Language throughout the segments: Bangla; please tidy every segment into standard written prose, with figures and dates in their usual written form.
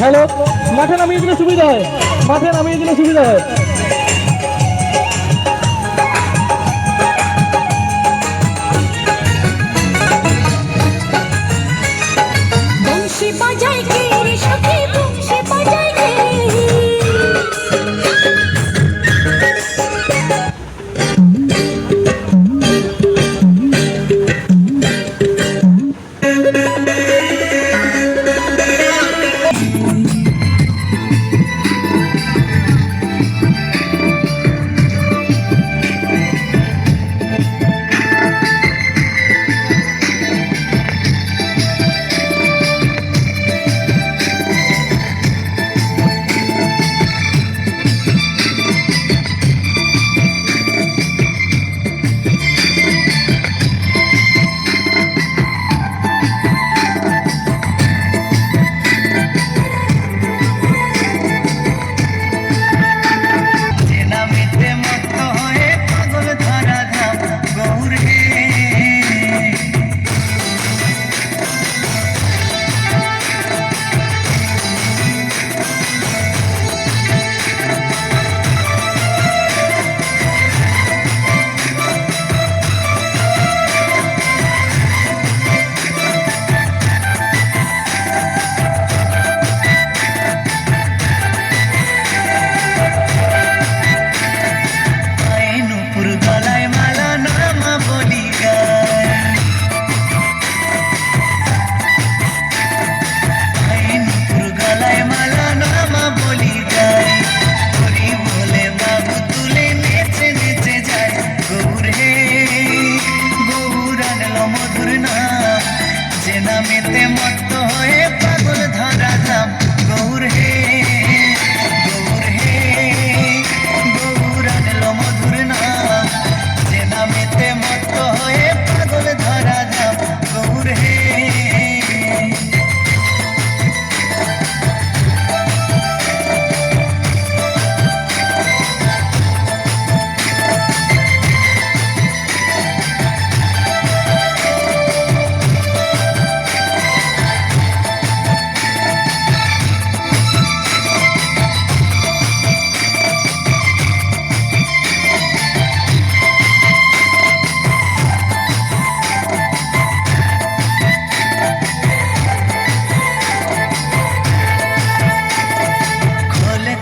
হ্যালো, মাঠে নামিয়ে দিলে সুবিধা হয়, মাঠে নামিয়ে দিলে সুবিধা হয়। বংশী বাজায় কে রে সখী, বংশী বাজায় কে?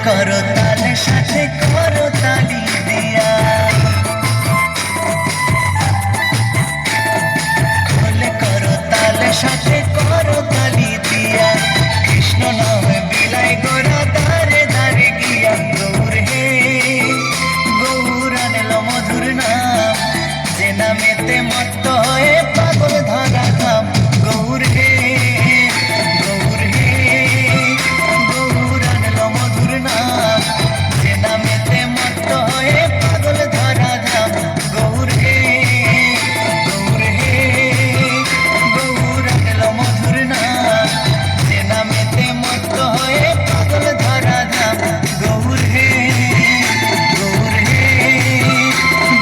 করতালের সাথে করতালি দিয়া, খোলে করতালের সাথে করতালি দিয়া, কৃষ্ণ নামে বিলাই গোরা দারে দারে গিয়া। গৌর হে গৌর আনলো মধুর নাম, যে নামেতে মত্ত হয়ে পাগল ধরা ধাম। গৌর হে গৌর হে গৌর আনলো মধুর নাম, যে নামেতে মত্ত হয়ে পাগল ধরা ধাম। গৌর হে গৌর হে গৌর আনলো মধুর নাম, যে নামেতে মত্ত হয়ে পাগল ধরা ধাম। গৌর হে গৌর হে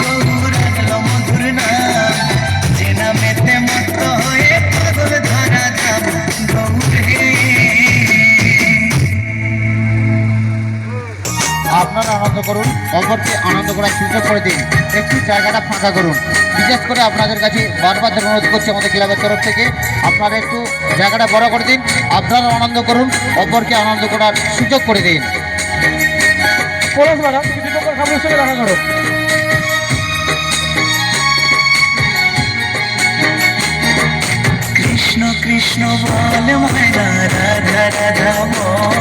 গৌর আনলো মধুর নাম, যে নামেতে মত্ত হয়ে পাগল ধরা ধাম। গৌর হে। আপনারা আনন্দ করুন, অপরকে আনন্দ করার সুযোগ করে দিন, একটু জায়গাটা ফাঁকা করুন। বিশেষ করে আপনাদের কাছে বারবার অনুরোধ করছি আমাদের ক্লাবের তরফ থেকে, আপনারা একটু জায়গাটা বড় করে দিন, আপনারা আনন্দ করুন, অপরকে আনন্দ করার সুযোগ করে দিন। দেখা করো। কৃষ্ণ কৃষ্ণ বল ময়না, রাধা রাধা বল।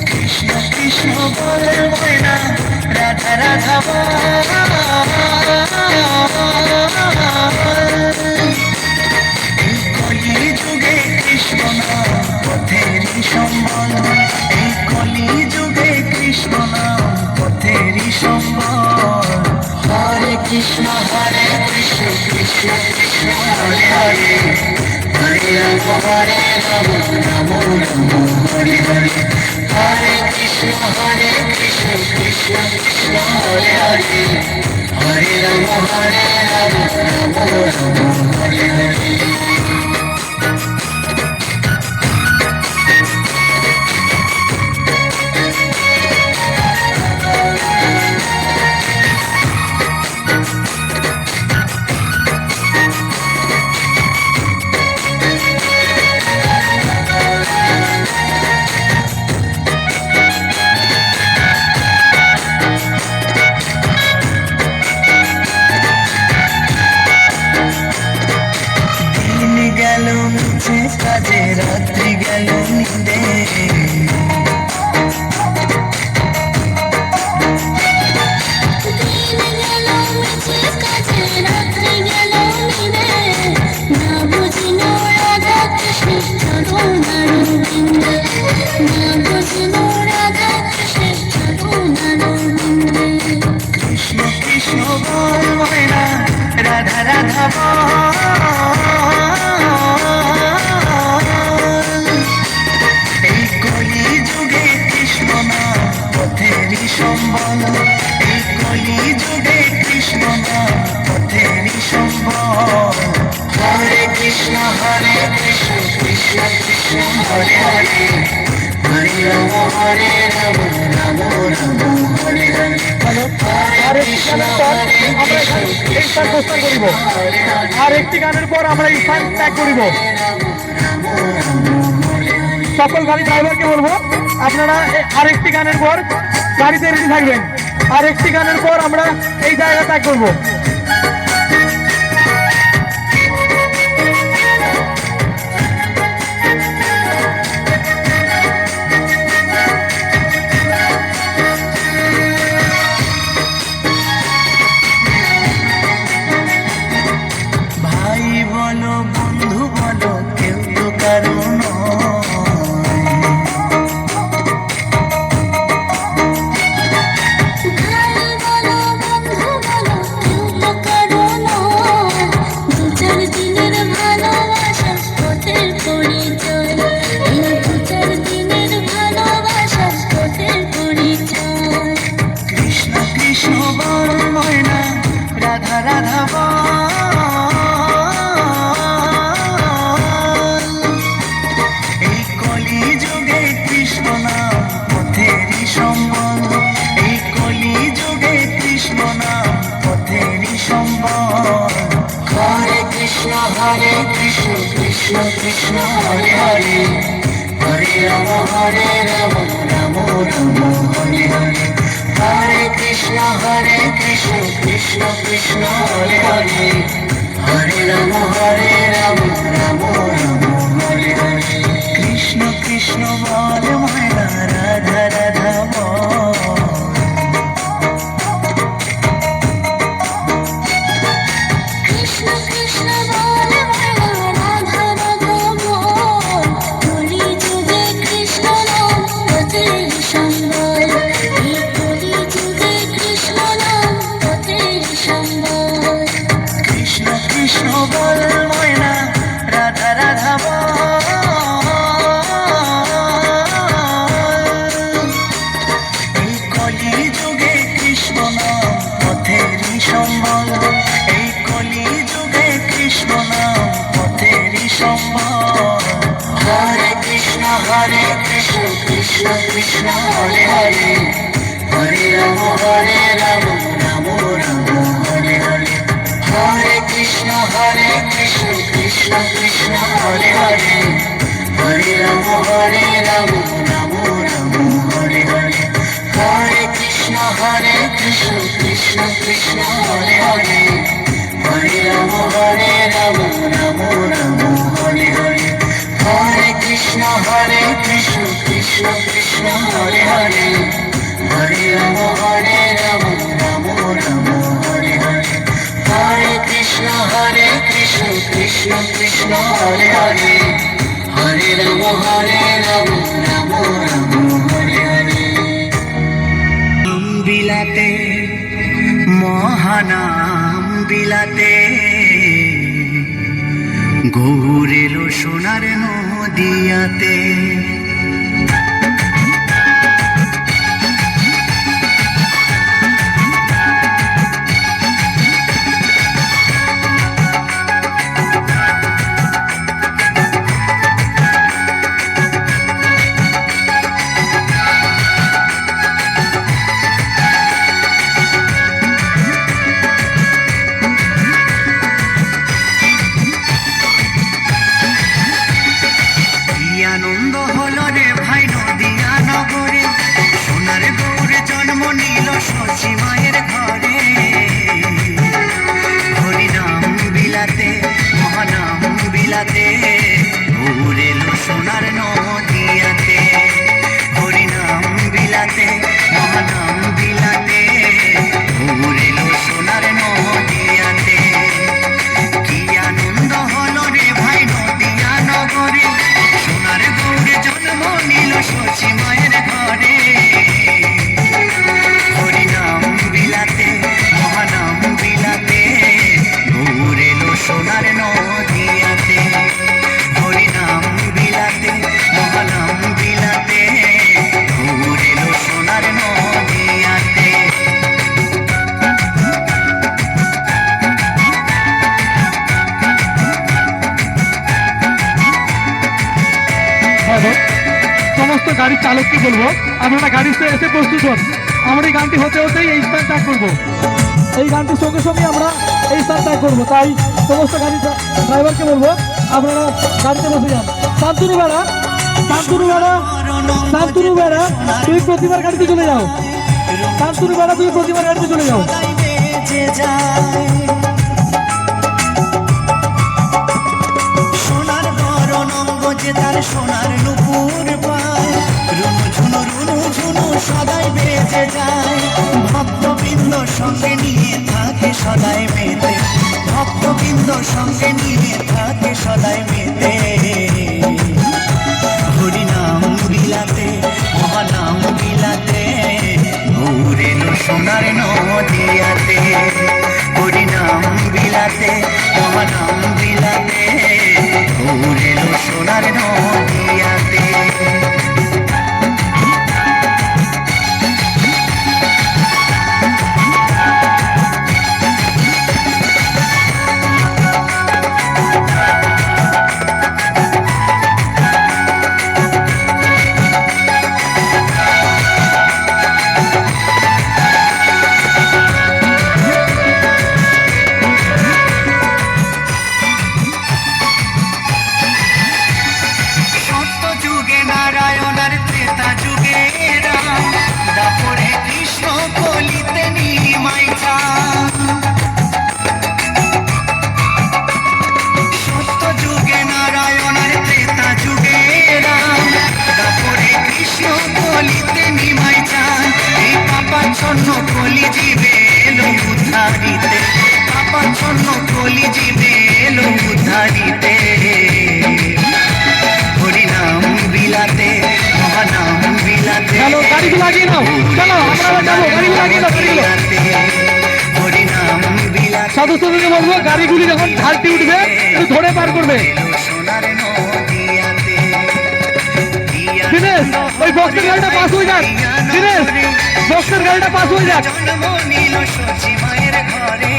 কৃষ্ণ কৃষ্ণ বল ময়না, রাধা রাধা বল। হরে হরে হরে রাম রাম রাম হরে হরে হরে কৃষ্ণ কৃষ্ণ কৃষ্ণ হরে হরে হরে রাম রাম রাম হরে হরে গেল মুছে কাজে রাত্রি গেল নিদে কৃষ্ণ কৃষ্ণ বল ময়না রাধা রাধা এই কলি যুগে কৃষ্ণ নাম পথেরই সম্বল এই কলি যুগে কৃষ্ণ নাম পথেরই সম্বল হরে কৃষ্ণ কৃষ্ণ কৃষ্ণ হরে হরে হরে রাম রাম রাম হরে হরে আর একটি গানের পর আমরা এই স্থান প্রস্থান করিব আর একটি গানের পর আমরা এই স্থান ত্যাগ করিব সকল গাড়ি ড্রাইভারকে বলবো আপনারা আর একটি গানের পর গাড়িতে রেডি থাকবেন আর একটি গানের পর আমরা এই জায়গা ত্যাগ করবো ভাই বলো বন্ধু বলো কেউ তো কারণ কৃষ্ণ কৃষ্ণ বল ময়না রাধা রাধা বল এই কলি যুগে কৃষ্ণ নাম পথেরই সম্বল এই কলি যুগে কৃষ্ণ নাম পথেরই সম্বল হরে কৃষ্ণ কৃষ্ণ কৃষ্ণ হরে হরে হরে রাম রাম রাম হরে হরে হরে কৃষ্ণ কৃষ্ণ কৃষ্ণ হরে হরে হরে রাম রাম রাম হরে হরে কৃষ্ণ কৃষ্ণ বল ময়না রাধা রাধা বল কৃষ্ণ কৃষ্ণ বল রাধা রাধা বল কলি যুগে কৃষ্ণ নাম পথেরই সম্বল এই কলি যুগে কৃষ্ণ নাম পথেরই সম্বল কৃষ্ণ কৃষ্ণ বল ময়না রাধা রাধা বল এই কলি যুগে কৃষ্ণ নাম পথেরই সম্বল এই কলি যুগে কৃষ্ণ নাম পথেরই সম্বল হরে কৃষ্ণ কৃষ্ণ কৃষ্ণ হরে হরে হরে রাম রাম রাম হরে হরে হরে কৃষ্ণ কৃষ্ণ কৃষ্ণ হরে হরে হরে রাম রাম রাম হরে হরে হরে কৃষ্ণ কৃষ্ণ কৃষ্ণ হরে হরে হরে রাম রাম রাম হরে হরে হরে কৃষ্ণ কৃষ্ণ কৃষ্ণ হরে হরে হরে রাম রাম রাম হরে হরে হরে কৃষ্ণ কৃষ্ণ কৃষ্ণ হরে হরে হরে রাম রাম রাম হরে হরে বিলাতে মহানাম বিলাতে নদিয়াতে। আনন্দ হলো রে ভাই নদিয়া নগরে, সোনার গৌরে জন্ম নিল শশী মায়ের ঘরে। হরিনাম বিলাতে মহানাম বিলাতে, ঘুরে এলো সোনার নদিয়াতে। হরিনাম বিলাতে মহানাম বিলাতে, ঘুরে এলো সোনার নদিয়াতে। কি আনন্দ হলো রে ভাই নদিয়া নগরে, সোনার গৌরে জন্ম নিল শশী মায়ের ঘরে। হরিনাম বিলাতে মহানাম বিলাতে, ঘুরে এলো সোনার নদিয়াতে। হরিনাম বিলাতে মহানাম বিলাতে, ঘুরে এলো সোনার নদিয়াতে। সমস্ত গাড়ির চালককে বলবো আপনারা গাড়িতে এসে প্রস্তুত হন। আমরা এই গানটি হতে হতেই এই স্থান ত্যাগ করবো। এই গানটির সঙ্গে সঙ্গে আমরা এই স্থান ত্যাগ করবো। তাই সমস্ত গাড়ি ড্রাইভারকে বলবো আপনারা গাড়িতে বসে যান। শান্তনু বেড়া, শান্তনু বেড়া, শান্তনু বেড়া, তুই প্রতিবার গাড়িতে চলে যাও। শান্তনু বেড়া, তুই প্রতিবার গাড়িতে চলে যাও। বেজে যায় সোনার বরণ অঙ্গ যে তার সোনার নুপুর পায়, রুনু ঝুনু রুনু ঝুনু সদাই বেজে যায়। ভক্তবৃন্দ সঙ্গে নিয়ে থাকে সদাই মেতে, ভক্তবৃন্দ সঙ্গে নিয়ে থাকে সদাই মেতে। হরিনাম বিলাতে মহানাম বিলাতে, ঘুরে এলো সোনার নদিয়াতে। হরিনাম বিলাতে মহানাম বিলাতে, ঘুরে এলো সোনার নদিয়াতে। সত্য যুগে নারায়ণ আর ত্রেতা যুগে রাম, দাপরে কৃষ্ণ কলিতে নিমাই চাঁদ। সত্য যুগে নারায়ণ আর ত্রেতা যুগে রাম, দাপরে কৃষ্ণ কলিতে নিমাই চাঁদ। এই পাপাচ্ছন্ন কলি জীবে এলো উদ্ধারিতে, পাপাচ্ছন্ন কলি জীবে এলো উদ্ধারিতে। হরিনাম বিলাতে মহানাম বিলাতে, চলো গাড়িগুলো লাগিয়ে নাও, চলো আমরা যাবো, গাড়িগুলো লাগিয়ে নাও, গাড়িগুলো। হরিনাম বিলাতে সদস্যদেরকে বলবো গাড়িগুলি যখন ঢালটি উঠবে একটু ধরে পার করবে। সোনার নদিয়াতে। দিনেশ, ওই বক্সের গাড়িটা পাস হয়ে যাক। দিনেশ, বক্সের গাড়িটা পাস হয়ে যাক। জন্ম নিল শশী মায়ের ঘরে।